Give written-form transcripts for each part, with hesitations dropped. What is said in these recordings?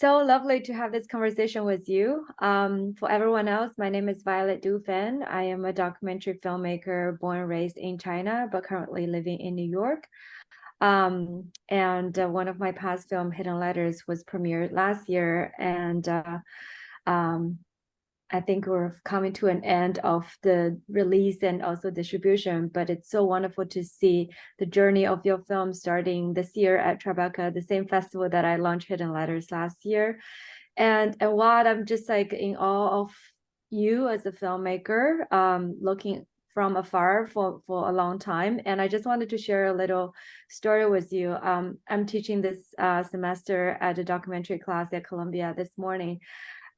So lovely to have this conversation with you. For everyone else, my name is Violet Du Fen. I am a documentary filmmaker born and raised in China, but currently living in New York. And one of my past film, Hidden Letters, was premiered last year. And I think we're coming to an end of the release and also distribution, but it's so wonderful to see the journey of your film starting this year at Tribeca, the same festival that I launched Hidden Letters last year. And Waad, I'm just like in awe of you as a filmmaker, looking from afar for a long time. And I just wanted to share a little story with you. I'm teaching this semester at a documentary class at Columbia this morning.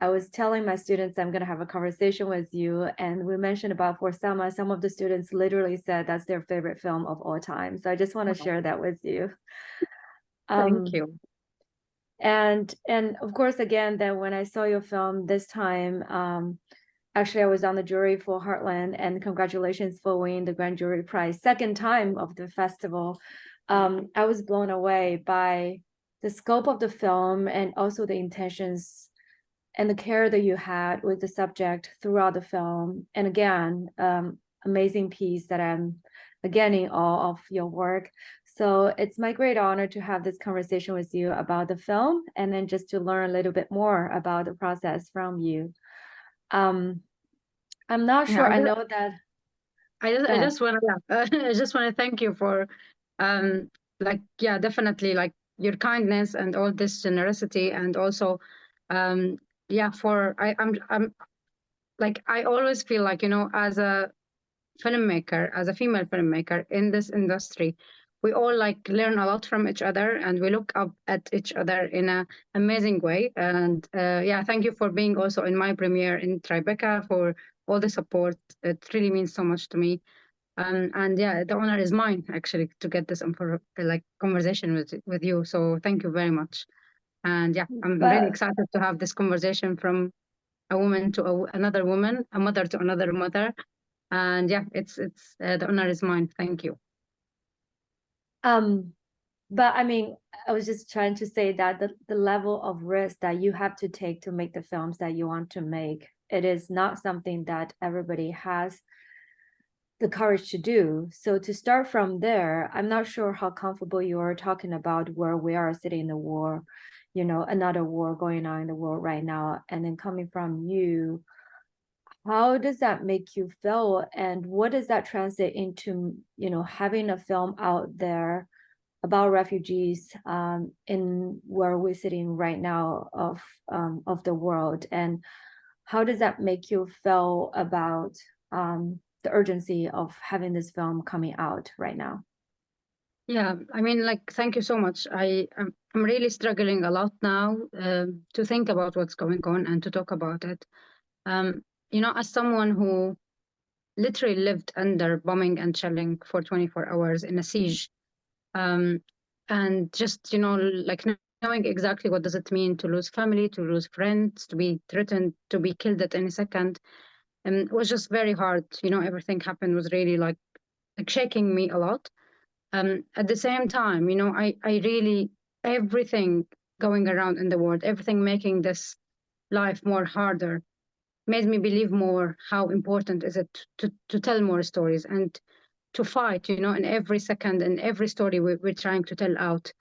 I was telling my students I'm going to have a conversation with you, and we mentioned about For Selma. Some of the students literally said that's their favorite film of all time. So I just want to share that with you. Thank you. And of course, again, then when I saw your film this time, actually I was on the jury for Heartland, and congratulations for winning the grand jury prize, second time of the festival. I was blown away by the scope of the film and also the intentions and the care that you had with the subject throughout the film. And again, amazing piece that I'm again in awe of your work. So it's my great honor to have this conversation with you about the film, and then just to learn a little bit more about the process from you. I'm not sure. I know that. I just want to I just want to thank you for definitely like your kindness and all this generosity, and also I'm like, I always feel like, as a filmmaker, as a female filmmaker in this industry, we all like learn a lot from each other, and we look up at each other in an amazing way. And thank you for being also in my premiere in Tribeca, for all the support. It really means so much to me. And yeah, the honor is mine actually to get this conversation with you. So thank you very much. And yeah, I'm really excited to have this conversation from a woman to another woman, a mother to another mother. And yeah, it's the honor is mine. Thank you. But I mean, I was just trying to say that the level of risk that you have to take to make the films that you want to make, it is not something that everybody has the courage to do. So to start from there, I'm not sure how comfortable you are talking about where we are sitting in the war, another war going on in the world right now, and then coming from you, how does that make you feel, and what does that translate into, having a film out there about refugees in where we're sitting right now of the world, and how does that make you feel about the urgency of having this film coming out right now? Yeah, I mean, like, thank you so much. I'm really struggling a lot now to think about what's going on and to talk about it. As someone who literally lived under bombing and shelling for 24 hours in a siege, and just, like knowing exactly what does it mean to lose family, to lose friends, to be threatened, to be killed at any second, it was just very hard. Everything happened was really like shaking me a lot. At the same time, I really, everything going around in the world, everything making this life more harder, made me believe more how important is it to tell more stories and to fight, in every second, in every story we're trying to tell out.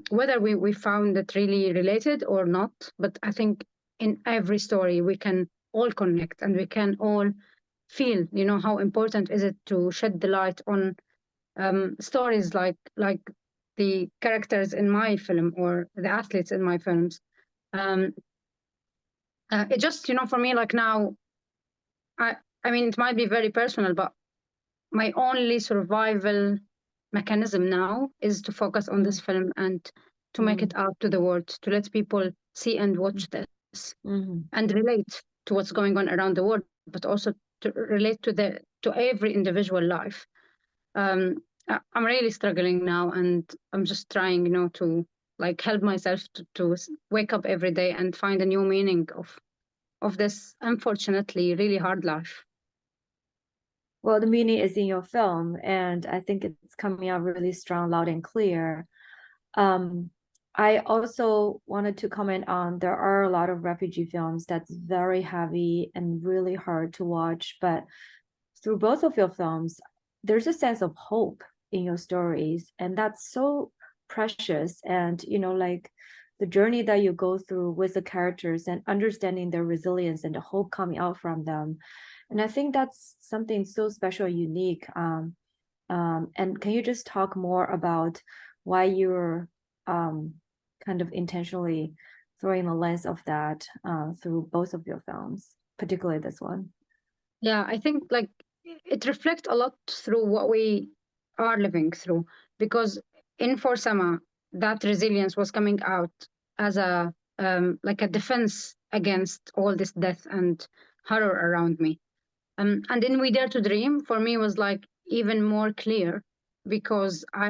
Whether we found it really related or not, but I think in every story we can all connect, and we can all feel, how important is it to shed the light on stories like the characters in my film or the athletes in my films. It just, for me, like now, I mean, it might be very personal, but my only survival mechanism now is to focus on this film and to make it out to the world, to let people see and watch this and relate to what's going on around the world, but also to relate to every individual life. I'm really struggling now, and I'm just trying, to like help myself to wake up every day and find a new meaning of this, unfortunately, really hard life. Well, the meaning is in your film, and I think it's coming out really strong, loud and clear. I also wanted to comment on, there are a lot of refugee films that's very heavy and really hard to watch, but through both of your films, there's a sense of hope in your stories, and that's so precious. And like the journey that you go through with the characters and understanding their resilience and the hope coming out from them, and I think that's something so special, unique. And can you just talk more about why you're kind of intentionally throwing the lens of that through both of your films, particularly this one? Yeah, I think like it reflects a lot through what we are living through, because in For Sama, that resilience was coming out as a like a defense against all this death and horror around me. And in We Dare to Dream, for me, was like even more clear, because I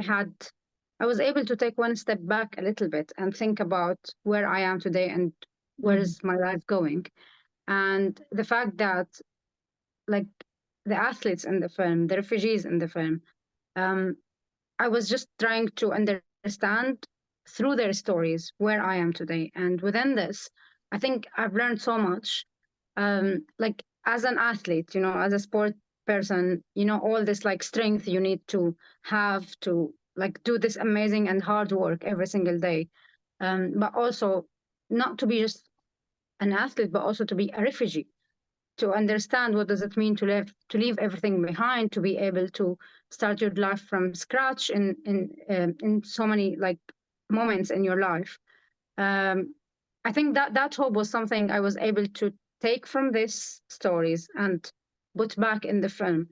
was able to take one step back a little bit and think about where I am today and where Mm-hmm. is my life going. And the fact that, like, the athletes in the film, the refugees in the film, um, I was just trying to understand through their stories where I am today. And within this, I think I've learned so much. Like, as an athlete, as a sport person, all this like strength you need to have to like do this amazing and hard work every single day. But also not to be just an athlete, but also to be a refugee, to understand what does it mean to leave everything behind, to be able to start your life from scratch in so many like moments in your life. um, I think that hope was something I was able to take from these stories and put back in the film,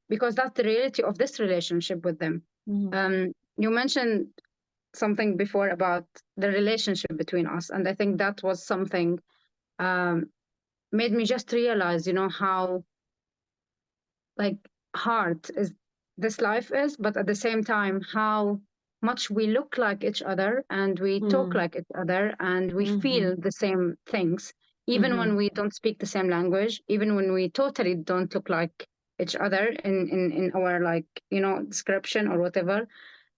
because that's the reality of this relationship with them. Mm-hmm. You mentioned something before about the relationship between us, and I think that was something um, made me just realize, how like hard is this life is, but at the same time, how much we look like each other and we talk like each other and we Mm-hmm. feel the same things, even Mm-hmm. when we don't speak the same language, even when we totally don't look like each other in our like, description or whatever.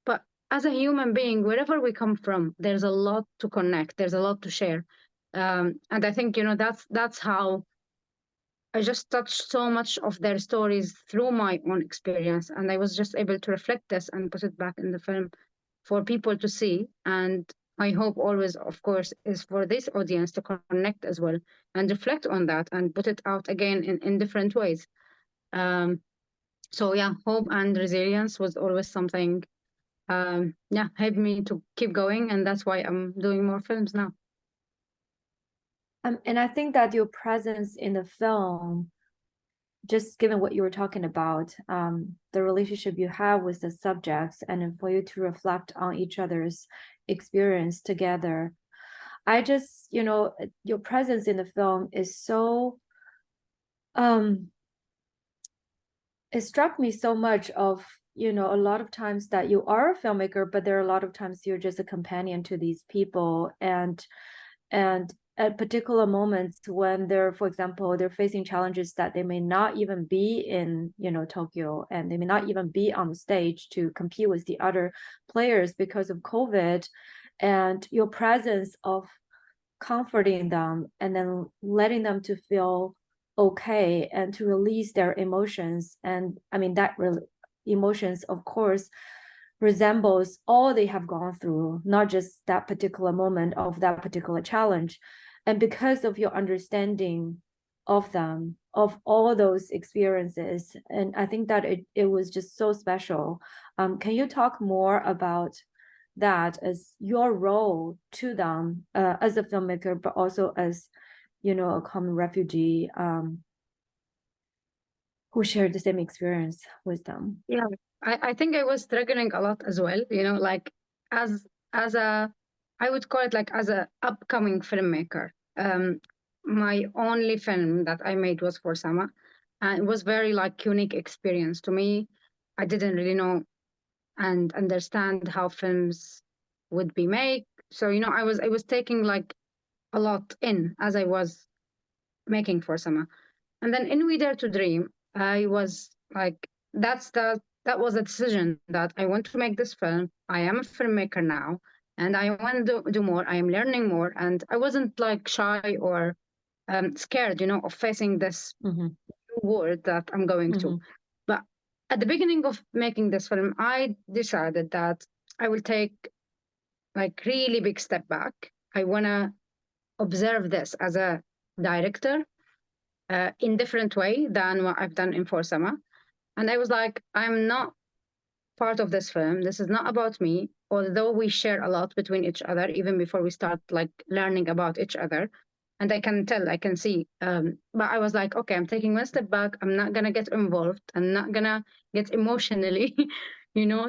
But as a human being, wherever we come from, there's a lot to connect, there's a lot to share. And I think, that's how I just touched so much of their stories through my own experience, and I was just able to reflect this and put it back in the film for people to see. And my hope always, of course, is for this audience to connect as well and reflect on that and put it out again in different ways. Um, so yeah, hope and resilience was always something, yeah, helped me to keep going, and that's why I'm doing more films now. And I think that your presence in the film, just given what you were talking about, the relationship you have with the subjects, and for you to reflect on each other's experience together, I just, your presence in the film is so, it struck me so much of, a lot of times that you are a filmmaker, but there are a lot of times you're just a companion to these people. And at particular moments when they're, for example, they're facing challenges that they may not even be in, Tokyo, and they may not even be on the stage to compete with the other players because of COVID, and your presence of comforting them and then letting them to feel okay and to release their emotions. And I mean, that emotions, of course, resembles all they have gone through, not just that particular moment of that particular challenge. And because of your understanding of them, of all those experiences, and I think that it was just so special. Can you talk more about that as your role to them, as a filmmaker, but also as, a common refugee, who shared the same experience with them? Yeah, I think I was struggling a lot as well, like as as a I would call it like as a upcoming filmmaker. My only film that I made was for Sama, and it was very like unique experience to me. I didn't really know and understand how films would be made. So, I was taking like a lot in as I was making for Sama. And then in We Dare to Dream, I was like, that was a decision that I want to make this film. I am a filmmaker now. and I want to do more. I am learning more, and I wasn't like shy or scared, of facing this new world that I'm going to. But at the beginning of making this film, I decided that I will take like really big step back. I want to observe this as a director in different way than what I've done in For Sama. And I was like, I'm not part of this film. This is not about me, although we share a lot between each other, even before we start like learning about each other. And I can tell, I can see. But I was like, okay, I'm taking one step back. I'm not gonna get involved. I'm not gonna get emotionally,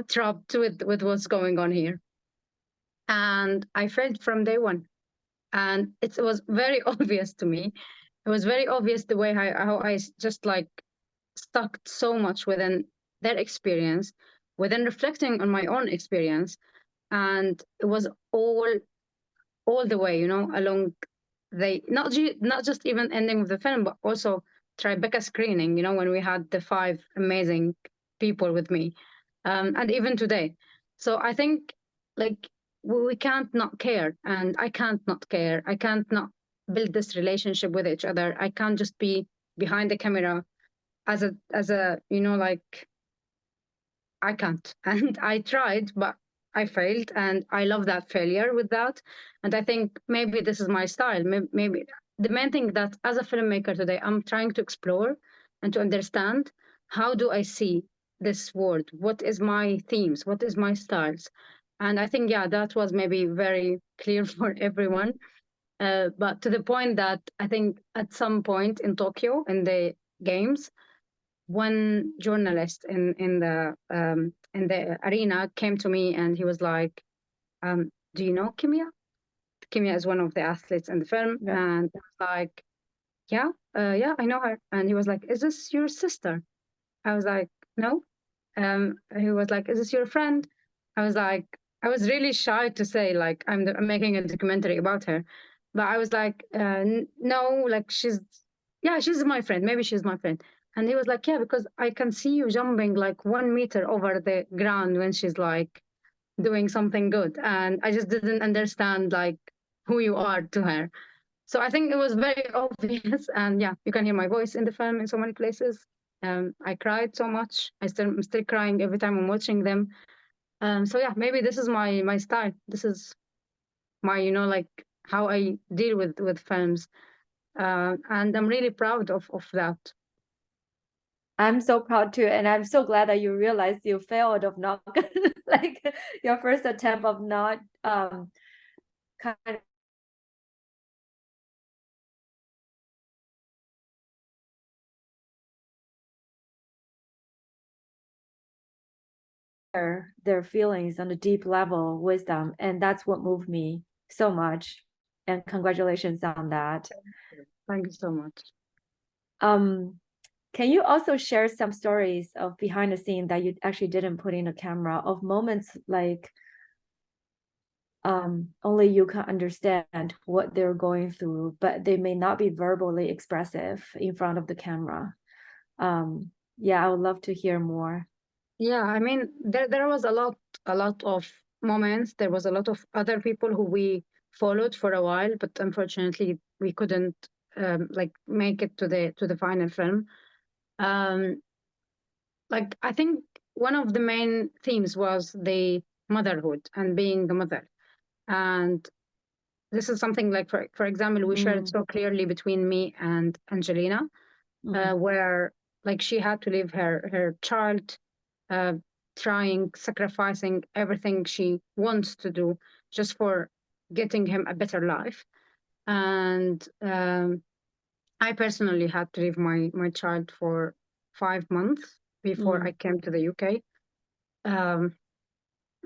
trapped with what's going on here. And I felt from day one. And it was very obvious to me. It was very obvious the way how I just like stuck so much within their experience, within reflecting on my own experience. And it was all the way, along they not just even ending of the film, but also Tribeca screening, when we had the 5 amazing people with me. And even today. So I think like we can't not care, and I can't not care. I can't not build this relationship with each other. I can't just be behind the camera as a like I can't. And I tried, but I failed, and I love that failure with that. And I think maybe this is my style. Maybe the main thing that as a filmmaker today, I'm trying to explore and to understand, how do I see this world? What is my themes? What is my styles? And I think, yeah, that was maybe very clear for everyone. But to the point that I think at some point in Tokyo, in the games, one journalist in the arena came to me, and he was like, "Do you know Kimia? Kimia is one of the athletes in the film." Yeah. And I was like, "Yeah, yeah, I know her." And he was like, "Is this your sister?" I was like, "No." He was like, "Is this your friend?" I was like, I was really shy to say like I'm making a documentary about her, but I was like, no, like yeah, she's my friend. Maybe she's my friend. And he was like, yeah, because I can see you jumping like 1 meter over the ground when she's like doing something good, and I just didn't understand like who you are to her. So I think it was very obvious. And yeah, you can hear my voice in the film in so many places. I cried so much. I'm still crying every time I'm watching them. So yeah, maybe this is my style. This is my, like how I deal with films. And I'm really proud of that. I'm so proud too, and I'm so glad that you realized you failed of not like your first attempt of not kind of their feelings on a deep level with them, and that's what moved me so much. And congratulations on that. Thank you so much. Can you also share some stories of behind the scene that you actually didn't put in a camera, of moments like only you can understand what they're going through, but they may not be verbally expressive in front of the camera? Yeah, I would love to hear more. Yeah, I mean, there was a lot of moments. There was a lot of other people who we followed for a while, but unfortunately we couldn't like make it to the final film. Um, like I think one of the main themes was the motherhood and being a mother. And this is something like, for example, we shared so clearly between me and Angelina, where like she had to leave her child, uh, trying, sacrificing everything she wants to do just for getting him a better life. And I personally had to leave my child for 5 months before I came to the UK. Um,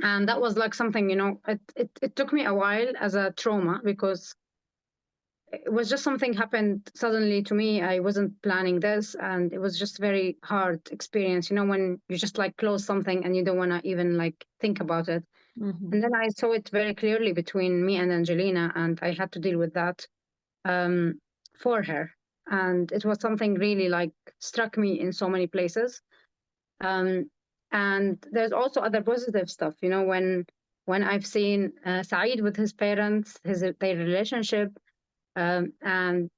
and that was like something, it took me a while as a trauma, because it was just something happened suddenly to me. I wasn't planning this, and it was just very hard experience, when you just like close something and you don't want to even like think about it. And then I saw it very clearly between me and Angelina, and I had to deal with that um, for her. And it was something really like struck me in so many places. Um, and there's also other positive stuff, when when I've seen Saeed with his parents, their relationship, and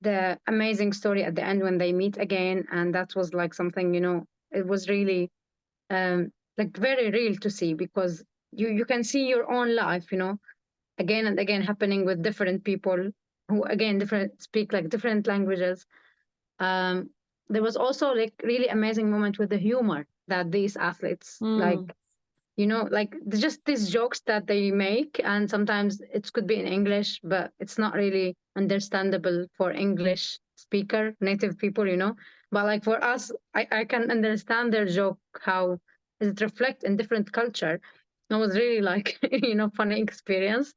the amazing story at the end when they meet again. And that was like something, it was really like very real to see, because you can see your own life, again and again happening with different people who again speak like different languages. um there was also like really amazing moment with the humor that these athletes like, like just these jokes that they make, and sometimes it could be in English, but it's not really understandable for English speaker native people, but like for us, I can understand their joke, how it reflect in different culture. It was really like funny experience.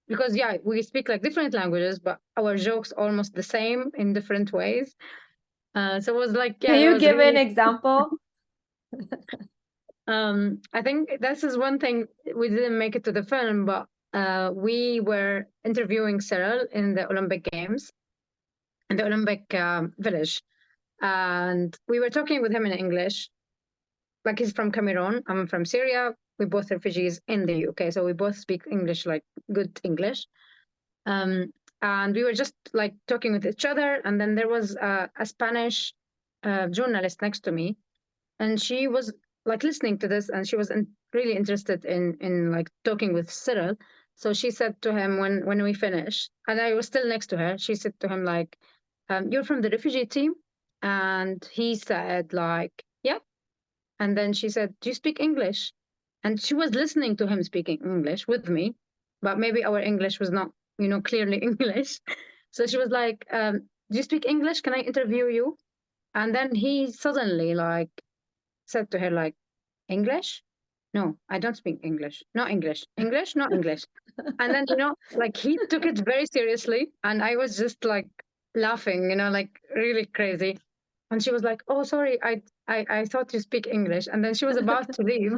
Because yeah, we speak like different languages, but our jokes almost the same in different ways. So it was like, yeah, Can it you was give an really example? I think this is one thing we didn't make it to the film, but we were interviewing Cyril in the Olympic Games, in the Olympic village, and we were talking with him in English. Like, he's from Cameroon, I'm from Syria. We both refugees in the UK, so we both speak English, like good English. And we were just like talking with each other, and then there was a Spanish journalist next to me, and she was like listening to this, and she was really interested in like talking with Cyril. So she said to him when we finished, and I was still next to her, she said to him like, you're from the refugee team? And he said like, yeah. And then she said, do you speak English? And she was listening to him speaking English with me, but maybe our English was not, clearly English. So she was like, do you speak English? Can I interview you? And then he suddenly like said to her like, English? No, I don't speak English. No English. English? No English. And then, like he took it very seriously. And I was just like laughing, like really crazy. And she was like, oh, sorry, I thought you speak English. And then she was about to leave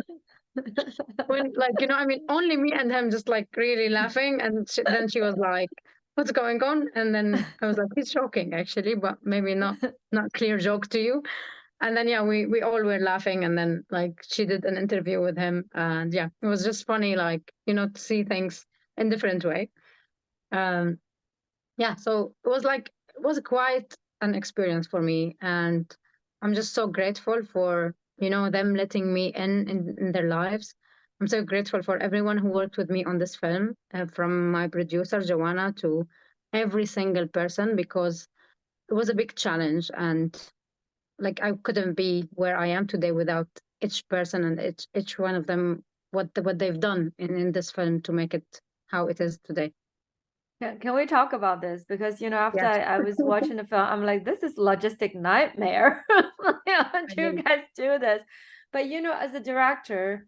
when, like, I mean, only me and him just like really laughing. And then she was like, what's going on? And then I was like, it's shocking actually, but maybe not clear joke to you. And then yeah, we all were laughing, and then like she did an interview with him, and yeah, it was just funny, like to see things in different way. um yeah, so it was quite an experience for me, and I'm just so grateful for them letting me in their lives. I'm so grateful for everyone who worked with me on this film, from my producer Joanna to every single person, because it was a big challenge, and like I couldn't be where I am today without each person and each one of them, what they've done in this film to make it how it is today. Can we talk about this? Because, after Yes. I was watching the film, I'm like, this is logistic nightmare. How do you guys do this? But, as a director,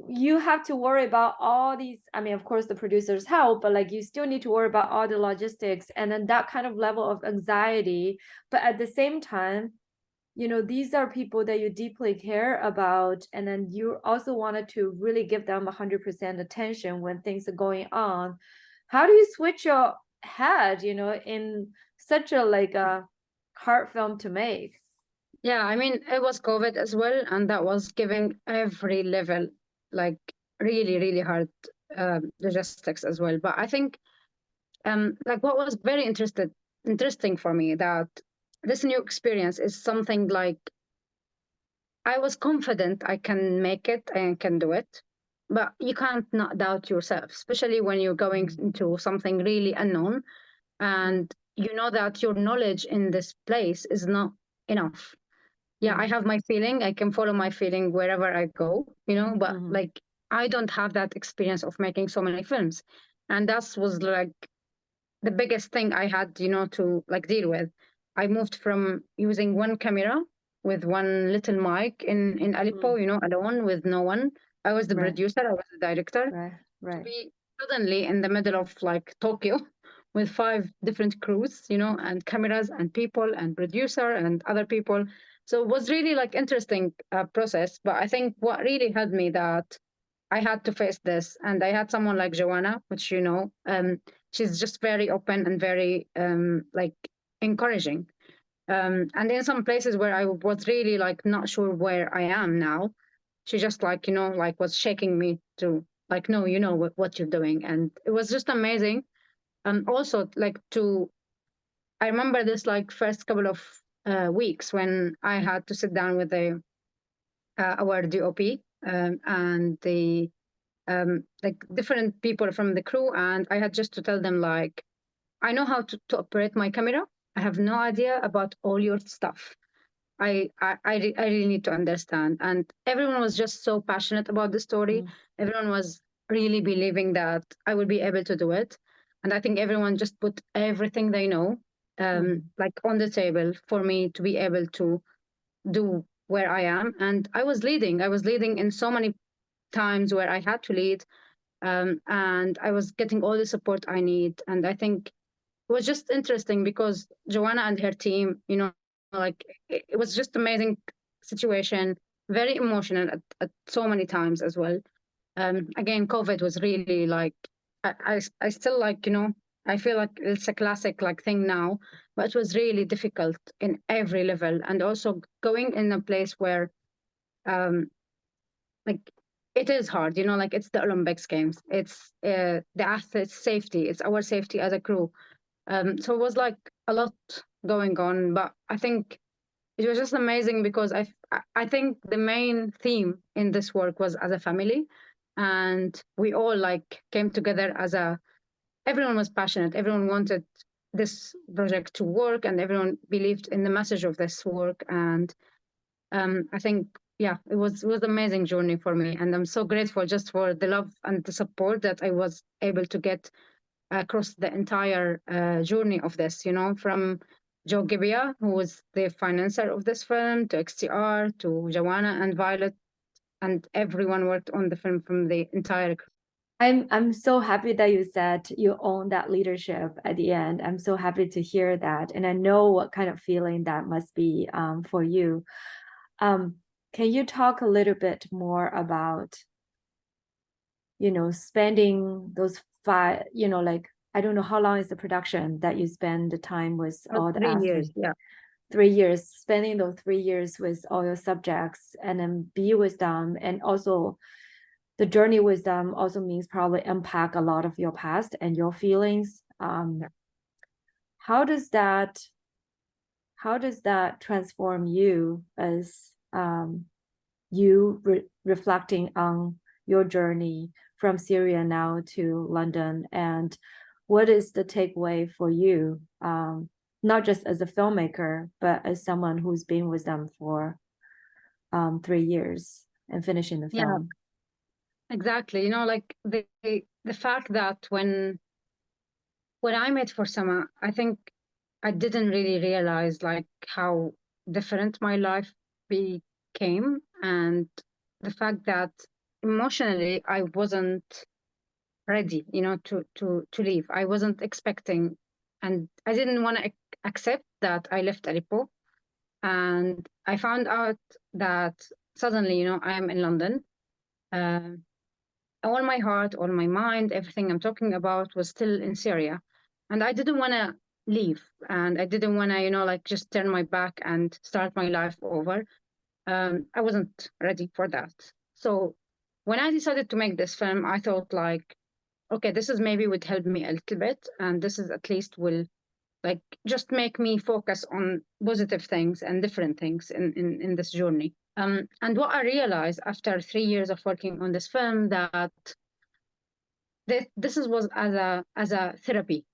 you have to worry about all these. I mean, of course, the producers help, but like you still need to worry about all the logistics and then that kind of level of anxiety. But at the same time, these are people that you deeply care about. And then you also wanted to really give them 100% attention when things are going on. How do you switch your head, in such a like a hard film to make? Yeah, I mean, it was COVID as well, and that was giving every level like really, really hard logistics as well. But I think like what was very interesting for me, that this new experience is something like I was confident I can make it and can do it, but you can't not doubt yourself, especially when you're going into something really unknown, and you know that your knowledge in this place is not enough. Yeah, I have my feeling, I can follow my feeling wherever I go, but like I don't have that experience of making so many films. And that was like the biggest thing I had, to like deal with. I moved from using one camera with one little mic in Aleppo, alone with no one. I was the Right, producer, I was the director, to right. be suddenly in the middle of like Tokyo with 5 different crews, and cameras and people and producer and other people. So it was really like interesting process. But I think what really helped me, that I had to face this, and I had someone like Joanna, which she's just very open and very like encouraging. And in some places where I was really like not sure where I am now, she just like, like was shaking me to like, no, you know what you're doing. And it was just amazing. And also like I remember this like first couple of weeks when I had to sit down with our DOP and the like different people from the crew, and I had just to tell them like, I know how to operate my camera. I have no idea about all your stuff. I really need to understand. And everyone was just so passionate about the story. Mm. Everyone was really believing that I would be able to do it. And I think everyone just put everything they know like on the table for me to be able to do where I am. And I was leading. I was leading in so many times where I had to lead. And I was getting all the support I need. And I think it was just interesting because Joanna and her team, like it was just amazing situation, very emotional at so many times as well. Again, COVID was really like, I still like, I feel like it's a classic like thing now, but it was really difficult in every level. And also going in a place where, like, it is hard, like it's the Olympics games, it's the athletes' safety, it's our safety as a crew. So it was like a lot going on, but I think it was just amazing because I think the main theme in this work was as a family, and we all like came together everyone was passionate, everyone wanted this project to work, and everyone believed in the message of this work. And I think, yeah, it was an amazing journey for me, and I'm so grateful just for the love and the support that I was able to get across the entire journey of this, from Gebbia, who was the financier of this film, to XTR, to Joanna and Violet, and everyone worked on the film from the entire crew. I'm so happy that you said you own that leadership at the end. I'm so happy to hear that, and I know what kind of feeling that must be for you. Can you talk a little bit more about, spending those like, I don't know how long is the production that you spend the time with all the 3 years, athletes? yeah. 3 years, spending those 3 years with all your subjects and then be with them, and also the journey with them also means probably unpack a lot of your past and your feelings. How does that transform you as you reflecting on your journey from Syria now to London, and what is the takeaway for you, not just as a filmmaker, but as someone who's been with them for 3 years and finishing the film? Yeah, exactly. Like the fact that when I met for Sama, I think I didn't really realize like how different my life became, and the fact that emotionally I wasn't ready, to leave. I wasn't expecting, and I didn't want to accept that I left Aleppo. And I found out that suddenly, I'm in London. Uh, all my heart, all my mind, everything I'm talking about was still in Syria. And I didn't want to leave. And I didn't want to, like just turn my back and start my life over. I wasn't ready for that. So when I decided to make this film, I thought like, okay, this is maybe would help me a little bit. And this is at least will like just make me focus on positive things and different things in this journey. And what I realized after 3 years of working on this film, that was as a therapy,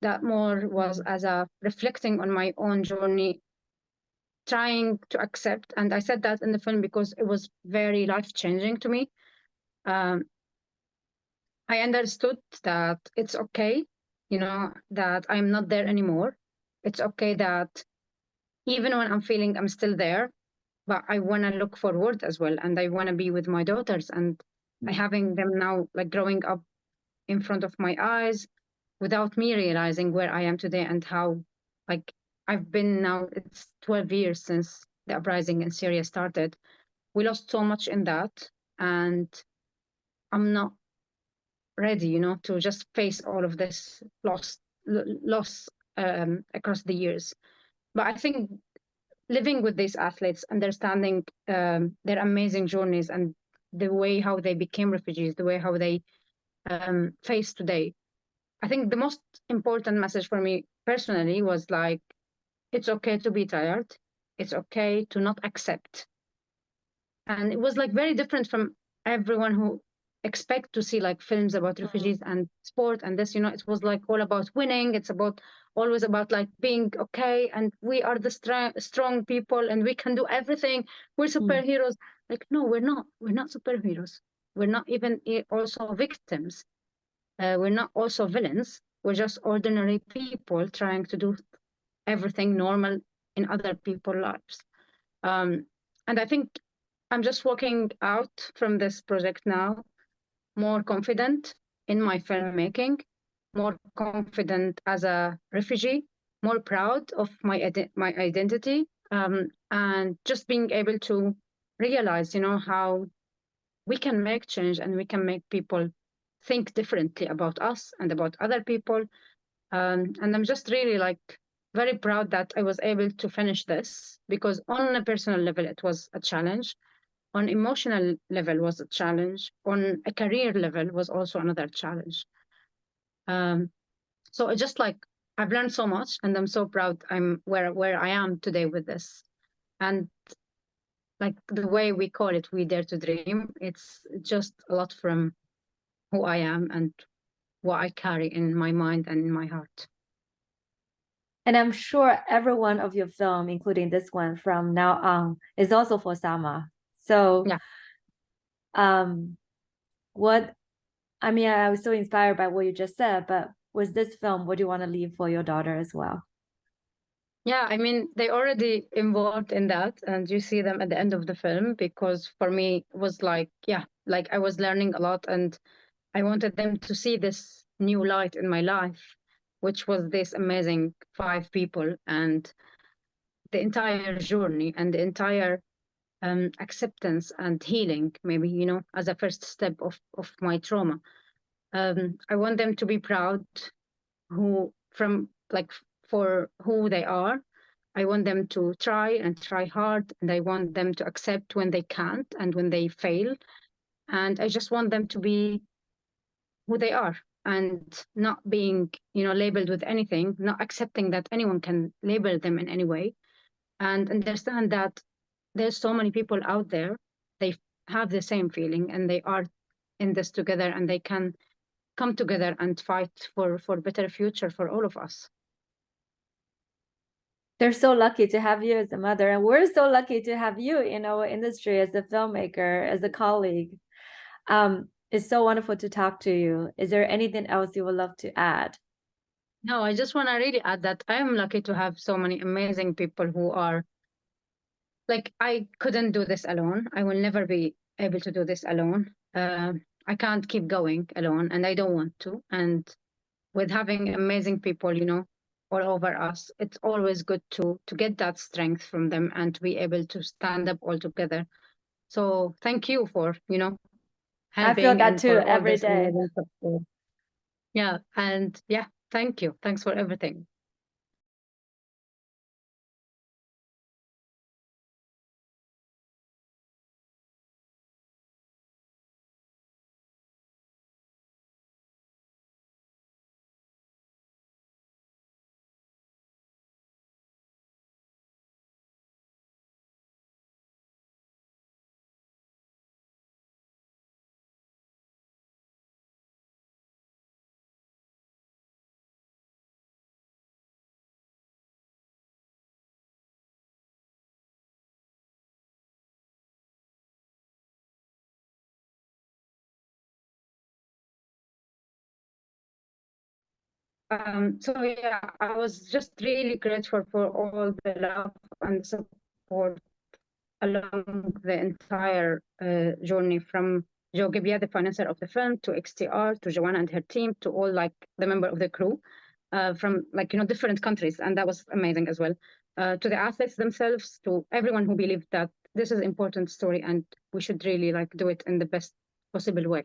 that more was as a reflecting on my own journey, trying to accept. And I said that in the film because it was very life-changing to me. I understood that it's okay, that I'm not there anymore. It's okay that even when I'm feeling I'm still there, but I want to look forward as well. And I want to be with my daughters, and I having them now like growing up in front of my eyes without me realizing where I am today and how like I've been now. It's 12 years since the uprising in Syria started. We lost so much in that, and I'm not ready, to just face all of this loss across the years. But I think living with these athletes, understanding their amazing journeys and the way how they became refugees, the way how they face today. I think the most important message for me personally was like, it's okay to be tired. It's okay to not accept. And it was like very different from everyone who expect to see like films about refugees and sport and this, it was like all about winning. It's always about like being okay. And we are the strong people and we can do everything. We're superheroes. Like, no, we're not. We're not superheroes. We're not even also victims. We're not also villains. We're just ordinary people trying to do everything normal in other people's lives. And I think I'm just walking out from this project now more confident in my filmmaking, more confident as a refugee, more proud of my identity, and just being able to realize, how we can make change and we can make people think differently about us and about other people. And I'm just really like very proud that I was able to finish this, because on a personal level, it was a challenge. On emotional level was a challenge. On a career level was also another challenge. So I just like, I've learned so much and I'm so proud I'm where I am today with this. And like the way we call it, We Dare to Dream, it's just a lot from who I am and what I carry in my mind and in my heart. And I'm sure every one of your film, including this one from now on, is also for Sama. So, yeah. I was so inspired by what you just said, but with this film, what do you want to leave for your daughter as well? Yeah, I mean, they already involved in that, and you see them at the end of the film, because for me, it was like, like I was learning a lot, and I wanted them to see this new light in my life, which was this amazing 5 people and the entire journey and the entire acceptance and healing, maybe, as a first step of my trauma. I want them to be proud for who they are. I want them to try and try hard, and I want them to accept when they can't and when they fail. And I just want them to be who they are and not being, labeled with anything, not accepting that anyone can label them in any way, and understand that there's so many people out there, they have the same feeling and they are in this together, and they can come together and fight for better future for all of us. They're so lucky to have you as a mother, and we're so lucky to have you in our industry as a filmmaker, as a colleague. It's so wonderful to talk to you. Is there anything else you would love to add? No, I just want to really add that I am lucky to have so many amazing people who are like, I couldn't do this alone. I will never be able to do this alone. I can't keep going alone, and I don't want to. And with having amazing people, all over us, it's always good to get that strength from them and to be able to stand up all together. So thank you for, helping. I feel that too every day. Yeah. And yeah, thank you. Thanks for everything. So yeah, I was just really grateful for all the love and support along the entire journey, from Gebbia, the financer of the film, to XTR, to Joanna and her team, to all like the member of the crew from like, different countries. And that was amazing as well. To the athletes themselves, to everyone who believed that this is an important story and we should really like do it in the best possible way.